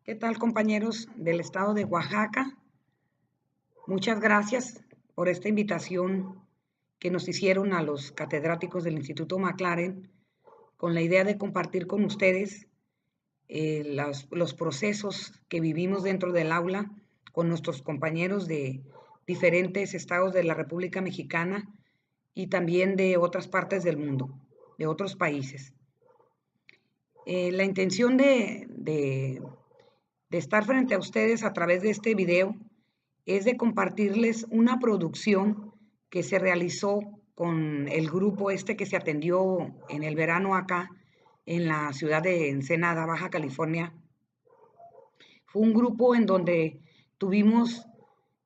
¿Qué tal, compañeros del estado de Oaxaca? Muchas gracias por esta invitación que nos hicieron a los catedráticos del Instituto McLaren con la idea de compartir con ustedes los procesos que vivimos dentro del aula con nuestros compañeros de diferentes estados de la República Mexicana y también de otras partes del mundo, de otros países. La intención de estar frente a ustedes a través de este video es de compartirles una producción que se realizó con el grupo que se atendió en el verano acá en la ciudad de Ensenada, Baja California. Fue un grupo en donde tuvimos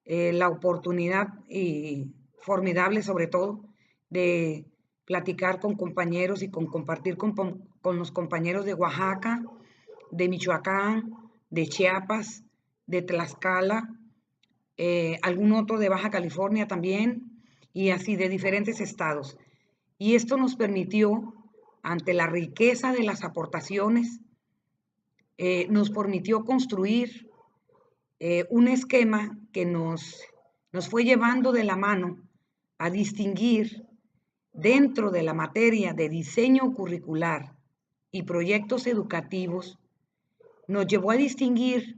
la oportunidad y formidable sobre todo de platicar con compañeros y compartir con los compañeros de Oaxaca, de Michoacán, de Chiapas, de Tlaxcala, algún otro de Baja California también, y así de diferentes estados. Y esto nos permitió, ante la riqueza de las aportaciones, nos permitió construir un esquema que nos fue llevando de la mano a distinguir dentro de la materia de diseño curricular y proyectos educativos, nos llevó a distinguir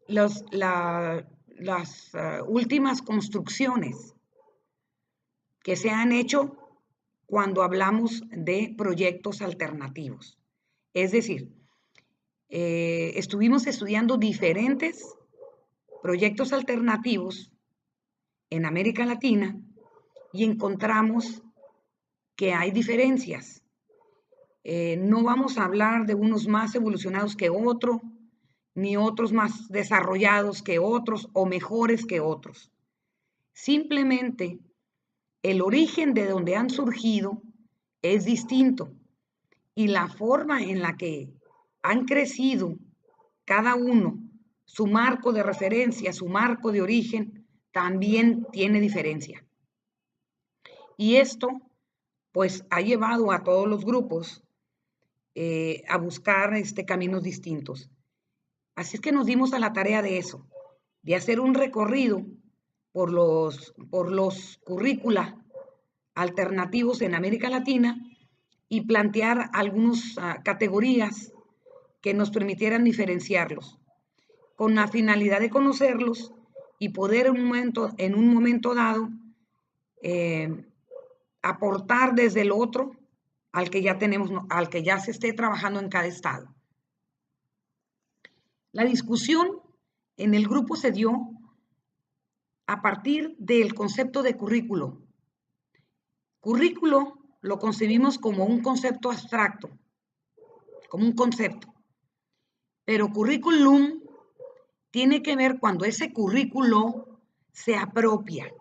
las últimas construcciones que se han hecho cuando hablamos de proyectos alternativos. Es decir, estuvimos estudiando diferentes proyectos alternativos en América Latina y encontramos que hay diferencias. No vamos a hablar de unos más evolucionados que otros, ni otros más desarrollados que otros o mejores que otros. Simplemente el origen de donde han surgido es distinto y la forma en la que han crecido cada uno, su marco de referencia, su marco de origen, también tiene diferencia. Y esto, pues, ha llevado a todos los grupos a buscar caminos distintos. Así es que nos dimos a la tarea de eso, de hacer un recorrido por los currícula alternativos en América Latina y plantear algunas categorías que nos permitieran diferenciarlos, con la finalidad de conocerlos y poder en un momento dado aportar desde el otro al que ya tenemos, al que ya se esté trabajando en cada estado. La discusión en el grupo se dio a partir del concepto de currículo. Currículo lo concebimos como un concepto abstracto, como un concepto, pero currículum tiene que ver cuando ese currículo se apropia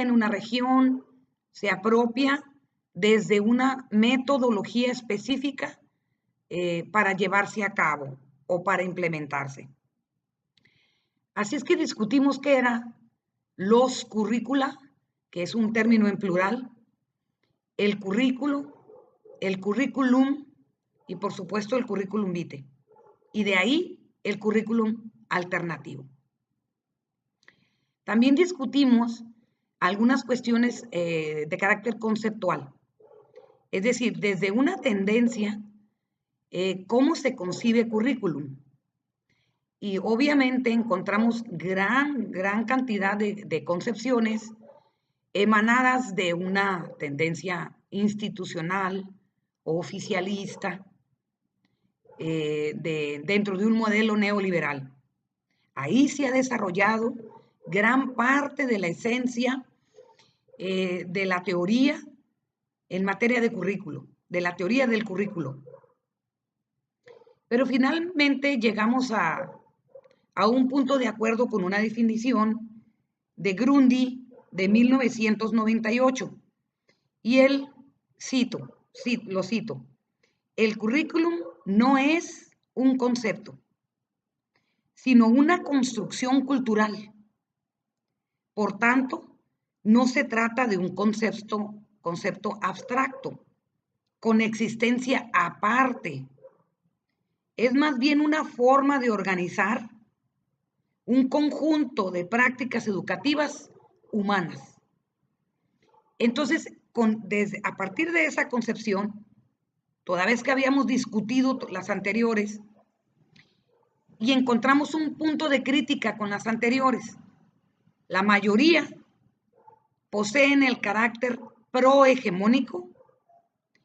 en una región, se apropia desde una metodología específica para llevarse a cabo o para implementarse. Así es que discutimos qué eran los currícula, que es un término en plural, el currículo, el currículum y por supuesto el currículum vitae. Y de ahí el currículum alternativo. También discutimos algunas cuestiones de carácter conceptual, es decir, desde una tendencia, cómo se concibe currículum. Y obviamente encontramos gran cantidad de concepciones emanadas de una tendencia institucional o oficialista dentro de un modelo neoliberal. Ahí se ha desarrollado gran parte de la esencia de la teoría en materia de currículo, de la teoría del currículo. Pero finalmente llegamos a un punto de acuerdo con una definición de Grundy de 1998. Y él, lo cito, el currículum no es un concepto, sino una construcción cultural. Por tanto, no se trata de un concepto abstracto, con existencia aparte, es más bien una forma de organizar un conjunto de prácticas educativas humanas. Entonces, a partir de esa concepción, toda vez que habíamos discutido las anteriores y encontramos un punto de crítica con las anteriores, la mayoría poseen el carácter prohegemónico,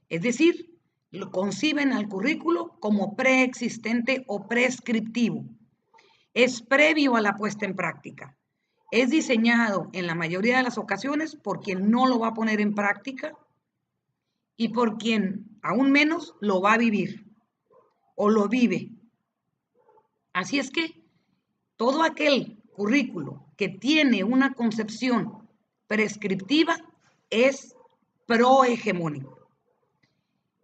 es decir, lo conciben al currículo como preexistente o prescriptivo. Es previo a la puesta en práctica. Es diseñado en la mayoría de las ocasiones por quien no lo va a poner en práctica y por quien aún menos lo va a vivir o lo vive. Así es que todo aquel currículo que tiene una concepción prescriptiva es prohegemónico.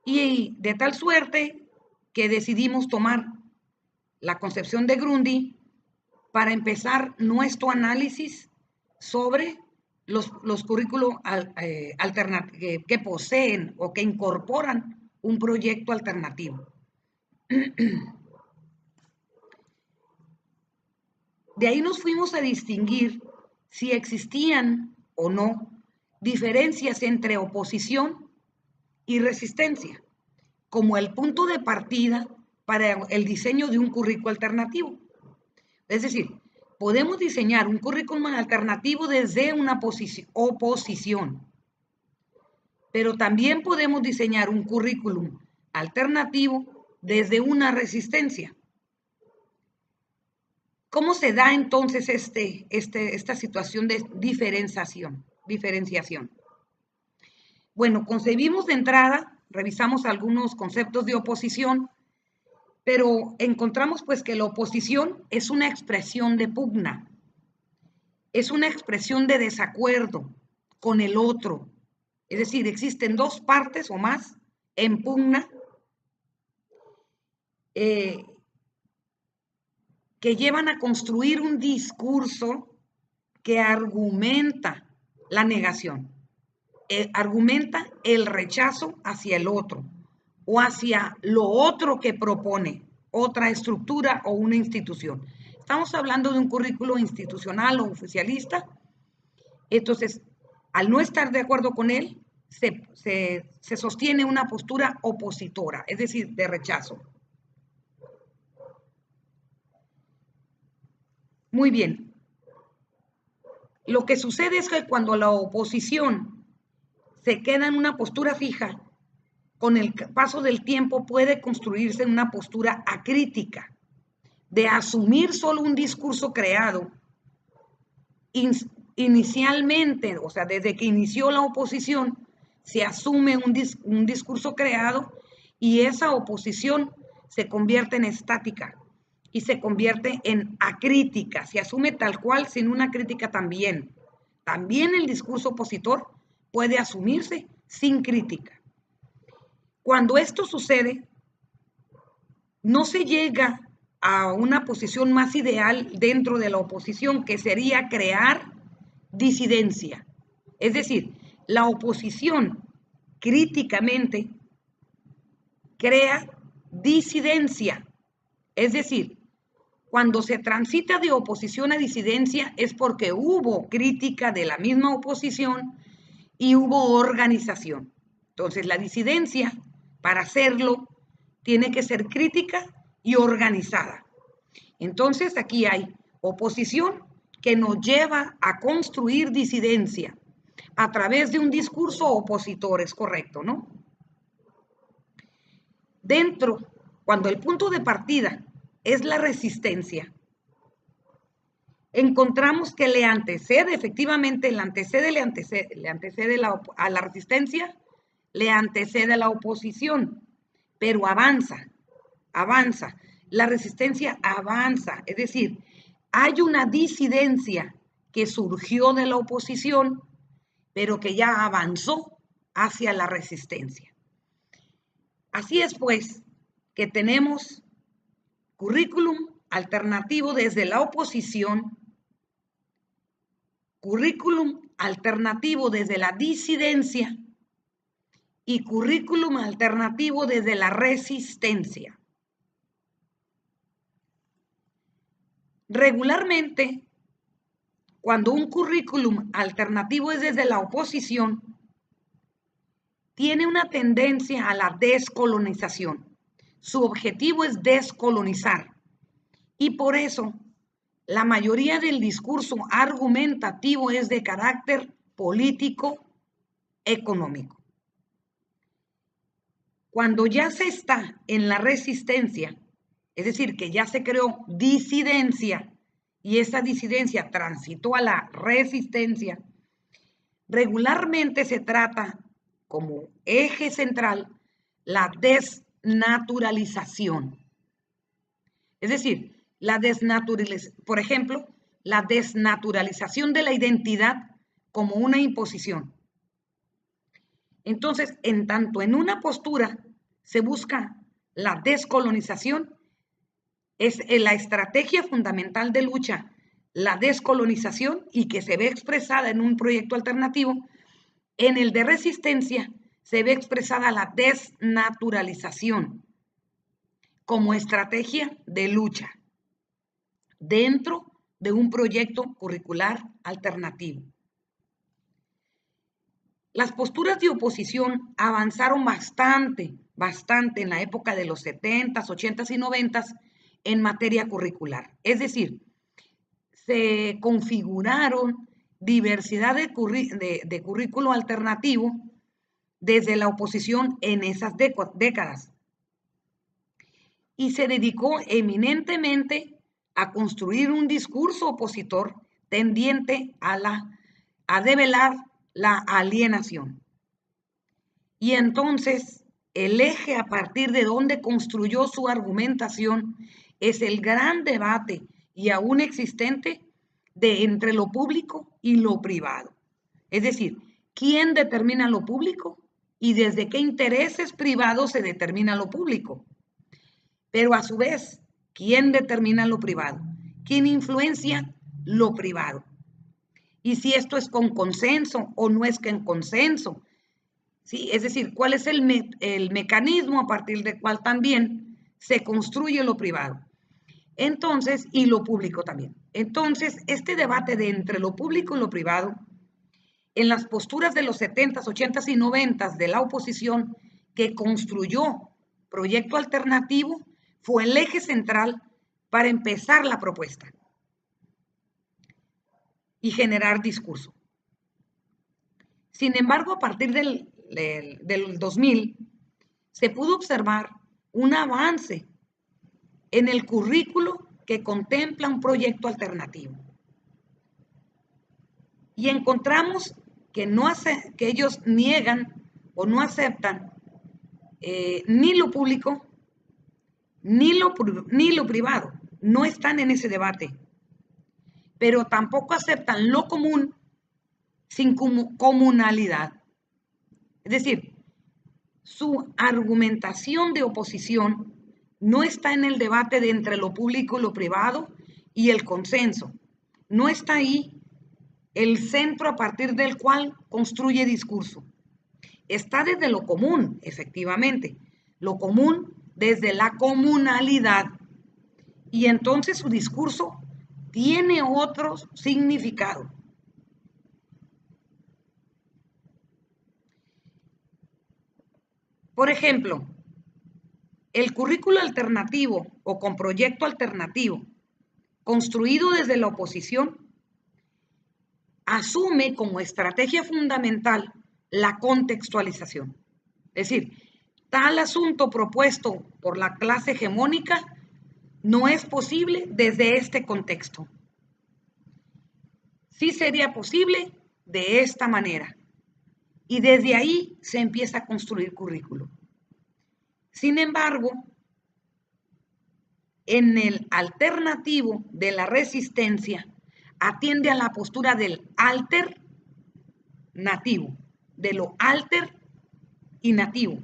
Y de tal suerte que decidimos tomar la concepción de Grundy para empezar nuestro análisis sobre los currículos que poseen o que incorporan un proyecto alternativo. De ahí nos fuimos a distinguir si existían o no diferencias entre oposición y resistencia, como el punto de partida para el diseño de un currículo alternativo. Es decir, podemos diseñar un currículum alternativo desde una oposición, pero también podemos diseñar un currículum alternativo desde una resistencia. ¿Cómo se da entonces esta situación de diferenciación? Bueno, concebimos de entrada, revisamos algunos conceptos de oposición, pero encontramos pues que la oposición es una expresión de pugna, es una expresión de desacuerdo con el otro. Es decir, existen dos partes o más en pugna que llevan a construir un discurso que argumenta la negación, argumenta el rechazo hacia el otro o hacia lo otro que propone otra estructura o una institución. Estamos hablando de un currículo institucional o oficialista. Entonces, al no estar de acuerdo con él, se sostiene una postura opositora, es decir, de rechazo. Muy bien. Lo que sucede es que cuando la oposición se queda en una postura fija, con el paso del tiempo puede construirse una postura acrítica, de asumir solo un discurso creado inicialmente, o sea, desde que inició la oposición, se asume un discurso creado y esa oposición se convierte en estática y se convierte en acrítica, se asume tal cual sin una crítica también. También el discurso opositor puede asumirse sin crítica. Cuando esto sucede, no se llega a una posición más ideal dentro de la oposición, que sería crear disidencia. Es decir, la oposición críticamente crea disidencia. Es decir, cuando se transita de oposición a disidencia es porque hubo crítica de la misma oposición y hubo organización. Entonces, la disidencia, para hacerlo, tiene que ser crítica y organizada. Entonces, aquí hay oposición que nos lleva a construir disidencia a través de un discurso opositor, es correcto, ¿no? Dentro, cuando el punto de partida es la resistencia, encontramos que le antecede, efectivamente, le antecede a la resistencia, le antecede a la oposición, pero avanza. La resistencia avanza, es decir, hay una disidencia que surgió de la oposición, pero que ya avanzó hacia la resistencia. Así es, pues, que tenemos currículum alternativo desde la oposición, currículum alternativo desde la disidencia y currículum alternativo desde la resistencia. Regularmente, cuando un currículum alternativo es desde la oposición, tiene una tendencia a la descolonización. Su objetivo es descolonizar. Y por eso, la mayoría del discurso argumentativo es de carácter político, económico. Cuando ya se está en la resistencia, es decir, que ya se creó disidencia y esa disidencia transitó a la resistencia, regularmente se trata como eje central la desnaturalización. Es decir, por ejemplo, la desnaturalización de la identidad como una imposición. Entonces, en tanto en una postura se busca la descolonización, es la estrategia fundamental de lucha, la descolonización, y que se ve expresada en un proyecto alternativo. En el de resistencia se ve expresada la desnaturalización como estrategia de lucha dentro de un proyecto curricular alternativo. Las posturas de oposición avanzaron bastante en la época de los 70s, 80s y 90s en materia curricular. Es decir, se configuraron diversidad de currículo alternativo desde la oposición en esas décadas. Y se dedicó eminentemente a construir un discurso opositor tendiente a develar la alienación. Y entonces el eje a partir de donde construyó su argumentación es el gran debate y aún existente de entre lo público y lo privado. Es decir, ¿quién determina lo público y desde qué intereses privados se determina lo público? Pero a su vez, ¿quién determina lo privado? ¿Quién influencia lo privado? Y si esto es con consenso o no es que en consenso. ¿Sí? Es decir, ¿cuál es el mecanismo a partir del cual también se construye lo privado? Entonces, y lo público también. Entonces, este debate de entre lo público y lo privado, en las posturas de los 70s, 80s y 90s de la oposición que construyó proyecto alternativo, fue el eje central para empezar la propuesta y generar discurso. Sin embargo, a partir del 2000, se pudo observar un avance en el currículo que contempla un proyecto alternativo. Y encontramos que ellos niegan o no aceptan ni lo público ni lo privado. No están en ese debate. Pero tampoco aceptan lo común sin comunalidad. Es decir, su argumentación de oposición no está en el debate de entre lo público y lo privado y el consenso. No está ahí el centro a partir del cual construye discurso. Está desde lo común, efectivamente, lo común desde la comunalidad. Y entonces su discurso tiene otro significado. Por ejemplo, el currículo alternativo o con proyecto alternativo construido desde la oposición asume como estrategia fundamental la contextualización. Es decir, tal asunto propuesto por la clase hegemónica no es posible desde este contexto. Sí sería posible de esta manera. Y desde ahí se empieza a construir currículo. Sin embargo, en el alternativo de la resistencia, atiende a la postura del alter nativo, de lo alter y nativo,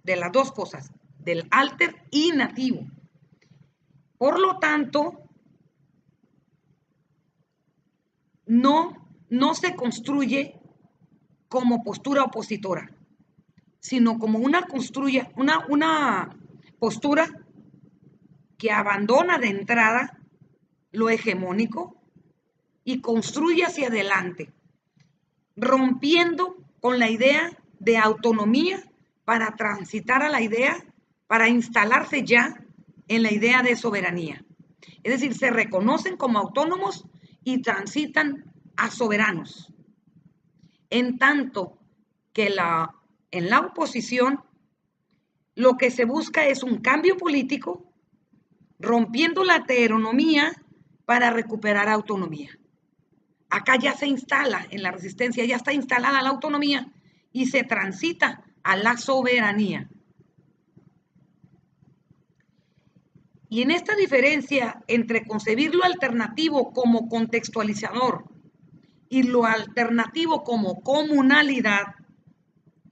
de las dos cosas, del alter y nativo. Por lo tanto, no se construye como postura opositora, sino como una postura que abandona de entrada lo hegemónico y construye hacia adelante, rompiendo con la idea de autonomía para transitar a la idea, para instalarse ya en la idea de soberanía. Es decir, se reconocen como autónomos y transitan a soberanos. En tanto que en la oposición lo que se busca es un cambio político, rompiendo la heteronomía para recuperar autonomía. Acá ya se instala, en la resistencia ya está instalada la autonomía y se transita a la soberanía. Y en esta diferencia entre concebir lo alternativo como contextualizador y lo alternativo como comunalidad,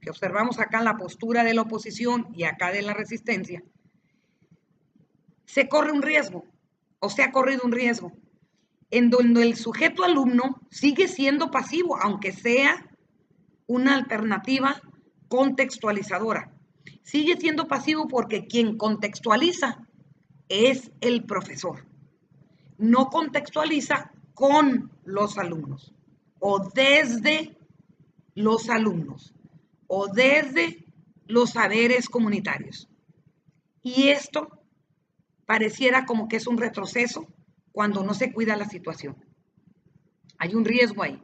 que observamos acá en la postura de la oposición y acá de la resistencia, se corre un riesgo, o se ha corrido un riesgo, en donde el sujeto alumno sigue siendo pasivo, aunque sea una alternativa contextualizadora. Sigue siendo pasivo porque quien contextualiza es el profesor. No contextualiza con los alumnos, o desde los alumnos, o desde los saberes comunitarios. Y esto pareciera como que es un retroceso cuando no se cuida la situación. Hay un riesgo ahí.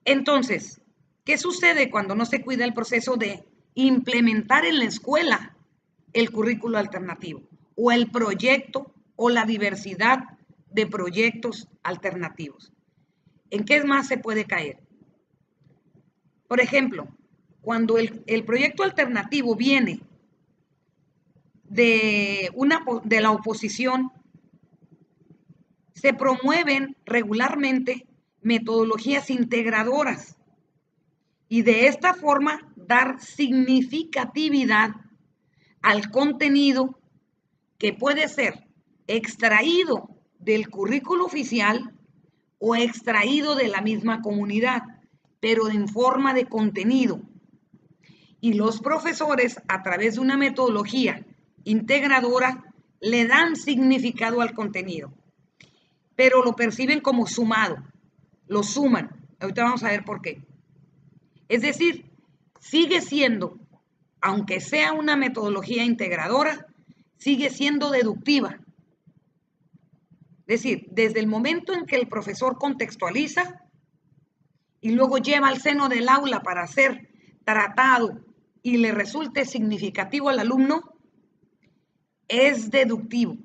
Entonces, ¿qué sucede cuando no se cuida el proceso de implementar en la escuela el currículo alternativo o el proyecto o la diversidad de proyectos alternativos? ¿En qué más se puede caer? Por ejemplo, cuando el proyecto alternativo viene de la oposición, se promueven regularmente metodologías integradoras y de esta forma dar significatividad al contenido que puede ser extraído del currículo oficial o extraído de la misma comunidad, pero en forma de contenido. Y los profesores, a través de una metodología integradora, le dan significado al contenido, pero lo perciben como sumado, lo suman. Ahorita vamos a ver por qué. Es decir, sigue siendo, aunque sea una metodología integradora, sigue siendo deductiva. Es decir, desde el momento en que el profesor contextualiza y luego lleva al seno del aula para ser tratado y le resulte significativo al alumno, es deductivo,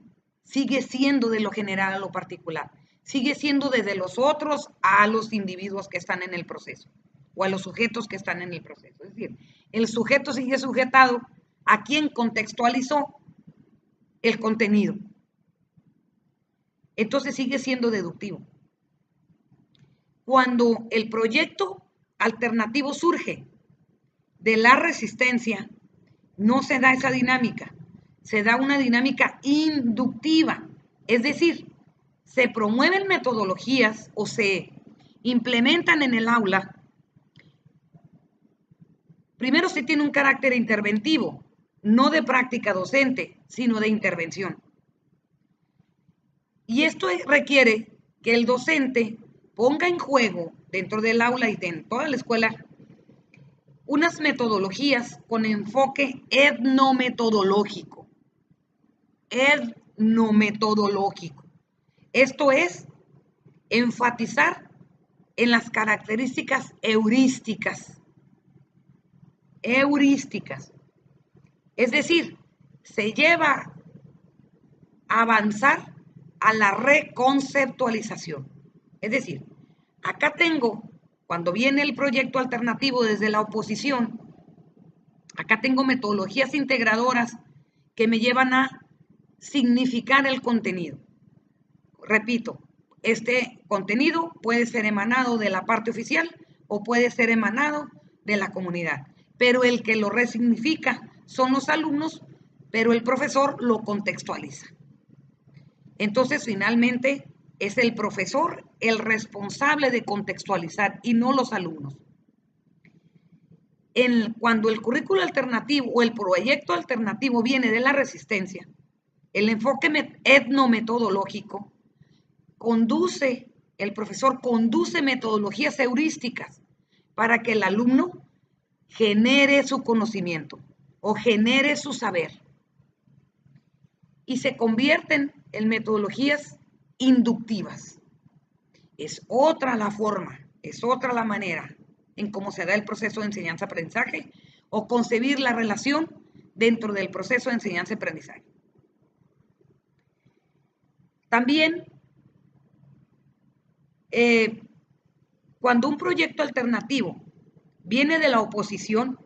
sigue siendo de lo general a lo particular, sigue siendo desde los otros a los individuos que están en el proceso o a los sujetos que están en el proceso. Es decir, el sujeto sigue sujetado a quien contextualizó el contenido. Entonces sigue siendo deductivo. Cuando el proyecto alternativo surge de la resistencia, no se da esa dinámica, se da una dinámica inductiva, es decir, se promueven metodologías o se implementan en el aula. Primero se tiene un carácter interventivo, no de práctica docente, sino de intervención. Y esto requiere que el docente ponga en juego dentro del aula y en toda la escuela unas metodologías con enfoque etnometodológico. Etnometodológico. Esto es enfatizar en las características heurísticas. Heurísticas. Es decir, se lleva a avanzar a la reconceptualización. Es decir, acá tengo, cuando viene el proyecto alternativo desde la oposición, acá tengo metodologías integradoras que me llevan a significar el contenido. Repito, este contenido puede ser emanado de la parte oficial o puede ser emanado de la comunidad, pero el que lo resignifica son los alumnos, pero el profesor lo contextualiza. Entonces, finalmente, es el profesor el responsable de contextualizar y no los alumnos. Cuando el currículo alternativo o el proyecto alternativo viene de la resistencia, el enfoque etnometodológico el profesor conduce metodologías heurísticas para que el alumno genere su conocimiento o genere su saber. Y se convierten en metodologías inductivas. Es otra la forma, es otra la manera en cómo se da el proceso de enseñanza-aprendizaje o concebir la relación dentro del proceso de enseñanza-aprendizaje. También, cuando un proyecto alternativo viene de la oposición,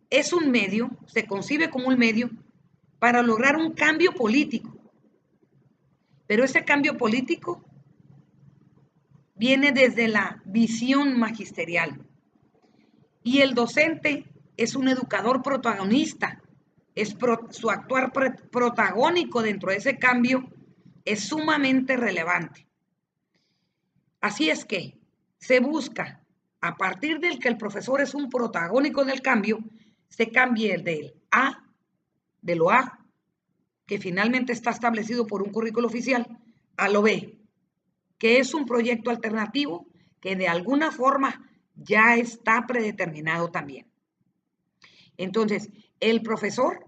es un medio, se concibe como un medio para lograr un cambio político. Pero ese cambio político viene desde la visión magisterial. Y el docente es un educador protagonista. Su actuar protagónico dentro de ese cambio es sumamente relevante. Así es que se busca, a partir del que el profesor es un protagónico del cambio, se cambie de lo A, que finalmente está establecido por un currículo oficial, a lo B, que es un proyecto alternativo que de alguna forma ya está predeterminado también. Entonces, el profesor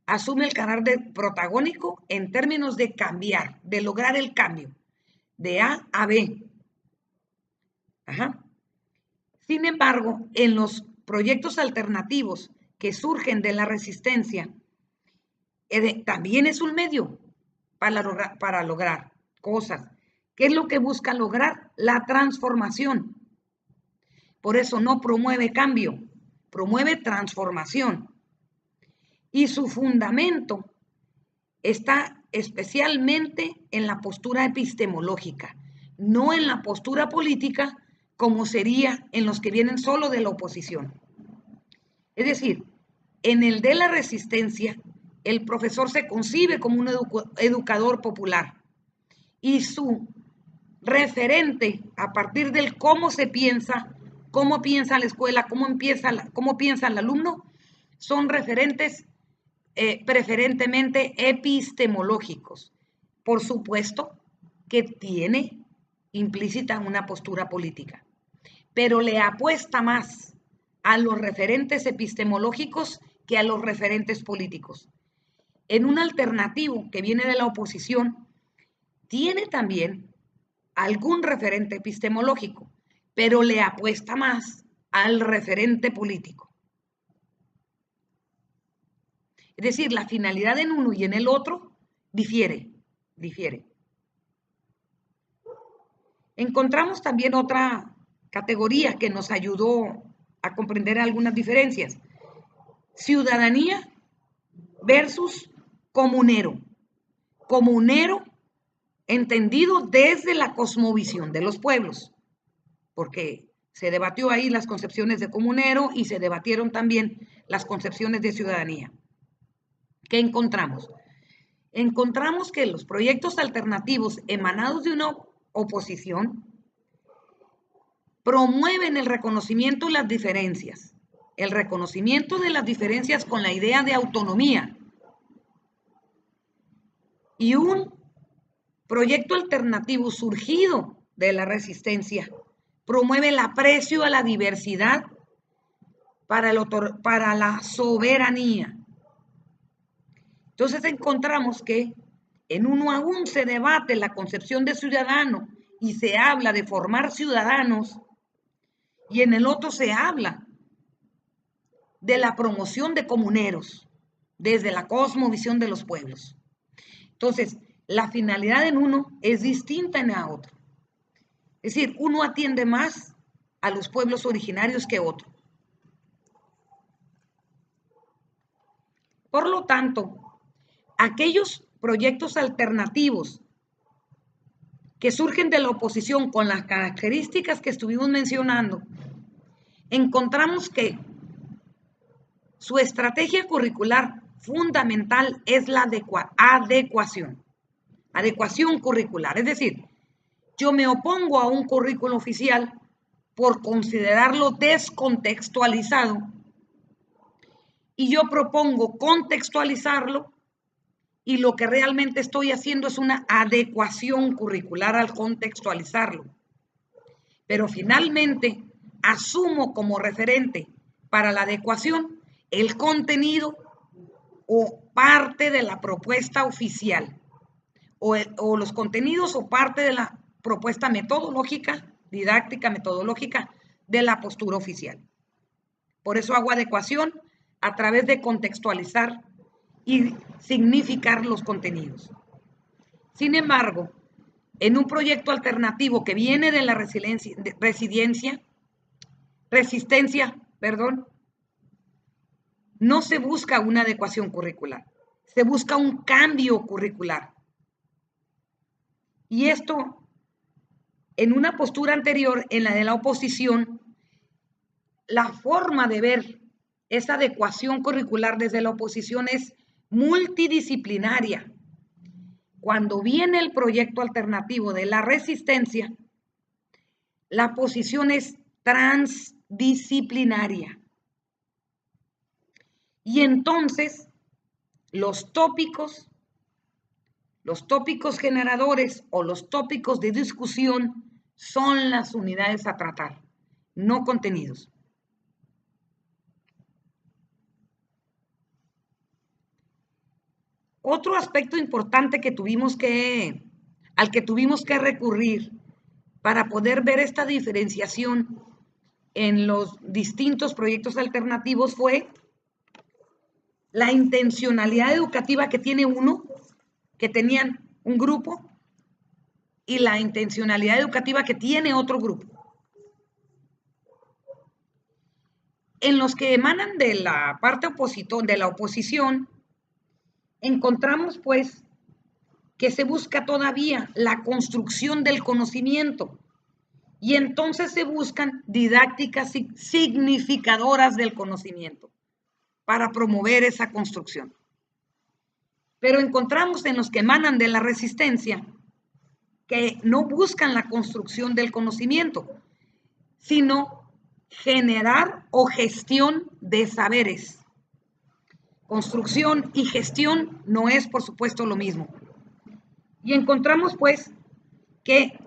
asume el carácter protagónico en términos de cambiar, de lograr el cambio, de A a B. Sin embargo, en los proyectos alternativos que surgen de la resistencia, también es un medio para lograr cosas. ¿Qué es lo que busca lograr? La transformación. Por eso no promueve cambio, promueve transformación. Y su fundamento está especialmente en la postura epistemológica, no en la postura política como sería en los que vienen solo de la oposición. Es decir, en el de la resistencia, el profesor se concibe como un educador popular y su referente a partir del cómo se piensa, cómo piensa la escuela, cómo piensa el alumno, son referentes preferentemente epistemológicos. Por supuesto que tiene implícita una postura política, pero le apuesta más a los referentes epistemológicos que a los referentes políticos. En un alternativo que viene de la oposición, tiene también algún referente epistemológico, pero le apuesta más al referente político. Es decir, la finalidad en uno y en el otro difiere. Encontramos también otra categoría que nos ayudó a comprender algunas diferencias. Ciudadanía versus comunero. Comunero entendido desde la cosmovisión de los pueblos, porque se debatió ahí las concepciones de comunero y se debatieron también las concepciones de ciudadanía. ¿Qué encontramos? Encontramos que los proyectos alternativos emanados de una oposición promueven el reconocimiento de las diferencias, el reconocimiento de las diferencias con la idea de autonomía. Y un proyecto alternativo surgido de la resistencia promueve el aprecio a la diversidad para la soberanía. Entonces encontramos que en uno aún se debate la concepción de ciudadano y se habla de formar ciudadanos, y en el otro se habla de la promoción de comuneros desde la cosmovisión de los pueblos. Entonces, la finalidad en uno es distinta en el otro. Es decir, uno atiende más a los pueblos originarios que otro. Por lo tanto, aquellos proyectos alternativos que surgen de la oposición con las características que estuvimos mencionando, encontramos que su estrategia curricular fundamental es la adecuación curricular. Es decir, yo me opongo a un currículo oficial por considerarlo descontextualizado y yo propongo contextualizarlo y lo que realmente estoy haciendo es una adecuación curricular al contextualizarlo. Pero finalmente asumo como referente para la adecuación el contenido o parte de la propuesta oficial, o los contenidos o parte de la propuesta metodológica, didáctica, metodológica de la postura oficial. Por eso hago adecuación a través de contextualizar y significar los contenidos. Sin embargo, en un proyecto alternativo que viene de la resistencia, no se busca una adecuación curricular, se busca un cambio curricular. Y esto, en una postura anterior, en la de la oposición, la forma de ver esa adecuación curricular desde la oposición es multidisciplinaria. Cuando viene el proyecto alternativo de la resistencia, la posición es transdisciplinaria. Y entonces, los tópicos generadores o los tópicos de discusión son las unidades a tratar, no contenidos. Otro aspecto importante al que tuvimos que recurrir para poder ver esta diferenciación en los distintos proyectos alternativos fue la intencionalidad educativa que tiene uno, que tenían un grupo, y la intencionalidad educativa que tiene otro grupo. En los que emanan de la parte de la oposición, encontramos pues que se busca todavía la construcción del conocimiento y entonces se buscan didácticas significadoras del conocimiento para promover esa construcción. Pero encontramos en los que emanan de la resistencia que no buscan la construcción del conocimiento, sino generar o gestión de saberes. Construcción y gestión no es, por supuesto, lo mismo. Y encontramos, pues, que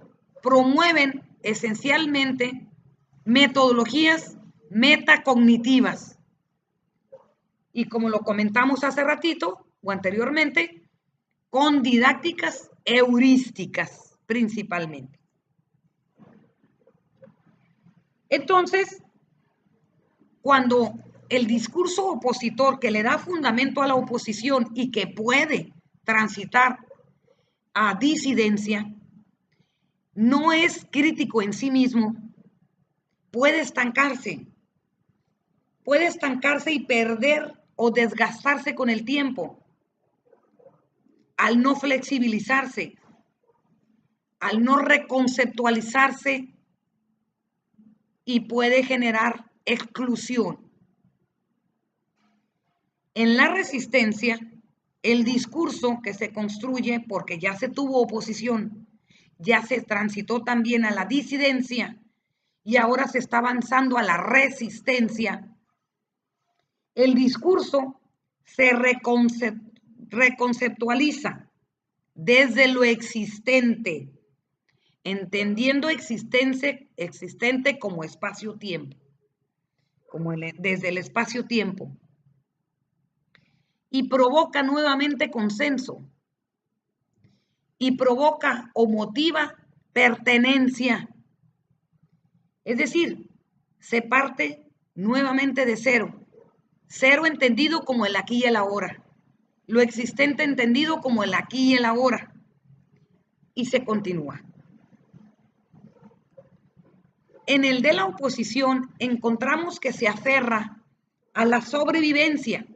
promueven esencialmente metodologías metacognitivas. Y como lo comentamos hace ratito o anteriormente, con didácticas heurísticas principalmente. Entonces, cuando el discurso opositor que le da fundamento a la oposición y que puede transitar a disidencia, no es crítico en sí mismo, puede estancarse y perder o desgastarse con el tiempo al no flexibilizarse, al no reconceptualizarse, y puede generar exclusión. En la resistencia, el discurso que se construye, porque ya se tuvo oposición, ya se transitó también a la disidencia y ahora se está avanzando a la resistencia, el discurso se reconceptualiza desde lo existente, entendiendo existente como espacio-tiempo, desde el espacio-tiempo, y provoca nuevamente consenso, y provoca o motiva pertenencia. Es decir, se parte nuevamente de cero. Cero entendido como el aquí y el ahora. Lo existente entendido como el aquí y el ahora. Y se continúa. En el de la oposición encontramos que se aferra a la sobrevivencia,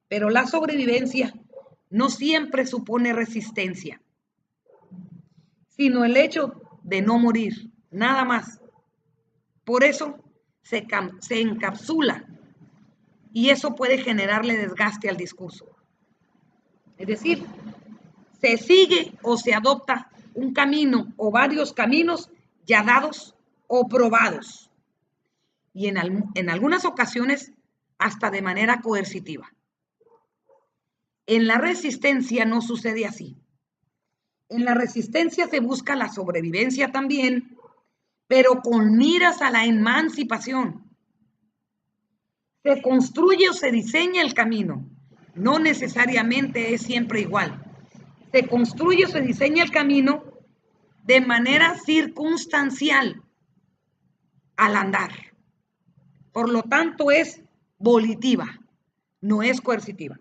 pero la sobrevivencia no siempre supone resistencia, sino el hecho de no morir, nada más. Por eso se encapsula y eso puede generarle desgaste al discurso. Es decir, se sigue o se adopta un camino o varios caminos ya dados o probados, y en algunas ocasiones hasta de manera coercitiva. En la resistencia no sucede así. En la resistencia se busca la sobrevivencia también, pero con miras a la emancipación. Se construye o se diseña el camino. No necesariamente es siempre igual. Se construye o se diseña el camino de manera circunstancial al andar. Por lo tanto, es volitiva, no es coercitiva.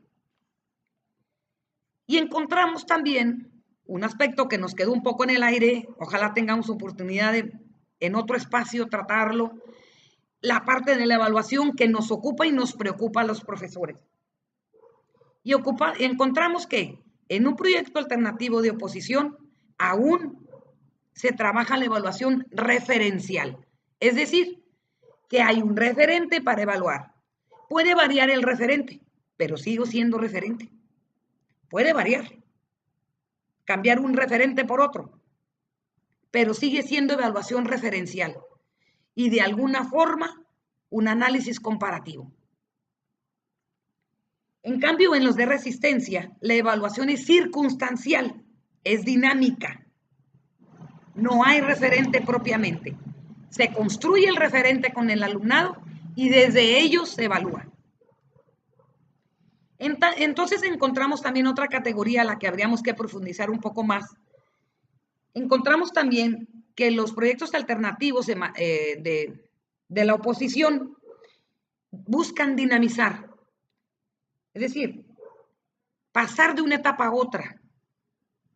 Y encontramos también un aspecto que nos quedó un poco en el aire, ojalá tengamos oportunidad de en otro espacio tratarlo, la parte de la evaluación que nos ocupa y nos preocupa a los profesores. Y encontramos que en un proyecto alternativo de oposición aún se trabaja la evaluación referencial, es decir, que hay un referente para evaluar. Puede variar el referente, pero sigo siendo referente. Puede variar, cambiar un referente por otro, pero sigue siendo evaluación referencial y de alguna forma un análisis comparativo. En cambio, en los de resistencia, la evaluación es circunstancial, es dinámica. No hay referente propiamente. Se construye el referente con el alumnado y desde ellos se evalúa. Entonces encontramos también otra categoría a la que habríamos que profundizar un poco más. Encontramos también que los proyectos alternativos de la oposición buscan dinamizar, es decir, pasar de una etapa a otra,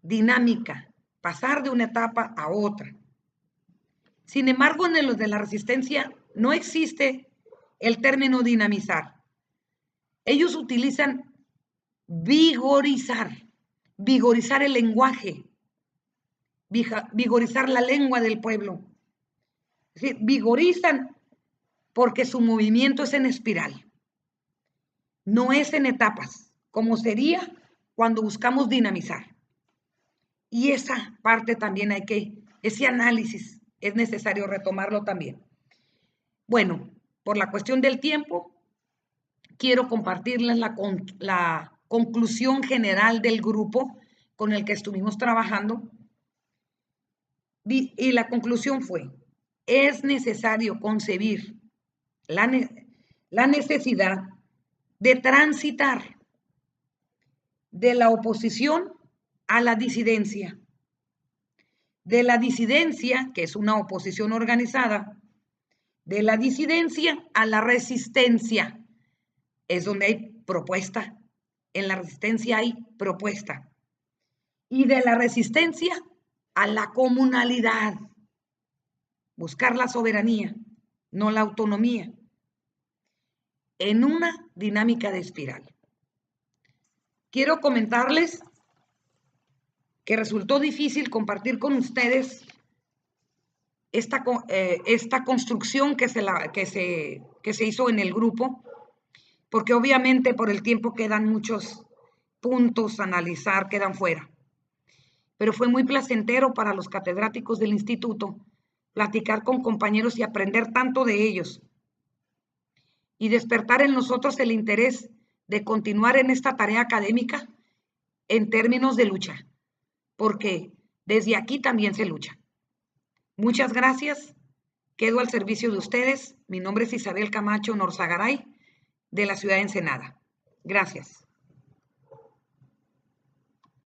dinámica, pasar de una etapa a otra. Sin embargo, en los de la resistencia no existe el término dinamizar. Ellos utilizan vigorizar el lenguaje, vigorizar la lengua del pueblo. Es decir, vigorizan porque su movimiento es en espiral, no es en etapas, como sería cuando buscamos dinamizar. Y esa parte también ese análisis es necesario retomarlo también. Bueno, por la cuestión del tiempo, quiero compartirles la conclusión general del grupo con el que estuvimos trabajando. Y la conclusión fue, es necesario concebir la necesidad de transitar de la oposición a la disidencia. De la disidencia, que es una oposición organizada, de la disidencia a la resistencia. Es donde hay propuesta. En la resistencia hay propuesta. Y de la resistencia a la comunalidad. Buscar la soberanía, no la autonomía. En una dinámica de espiral. Quiero comentarles que resultó difícil compartir con ustedes esta construcción que se hizo en el grupo, porque obviamente por el tiempo quedan muchos puntos a analizar, quedan fuera. Pero fue muy placentero para los catedráticos del instituto platicar con compañeros y aprender tanto de ellos y despertar en nosotros el interés de continuar en esta tarea académica en términos de lucha, porque desde aquí también se lucha. Muchas gracias. Quedo al servicio de ustedes. Mi nombre es Isabel Camacho Norzagaray, de la ciudad de Ensenada. Gracias.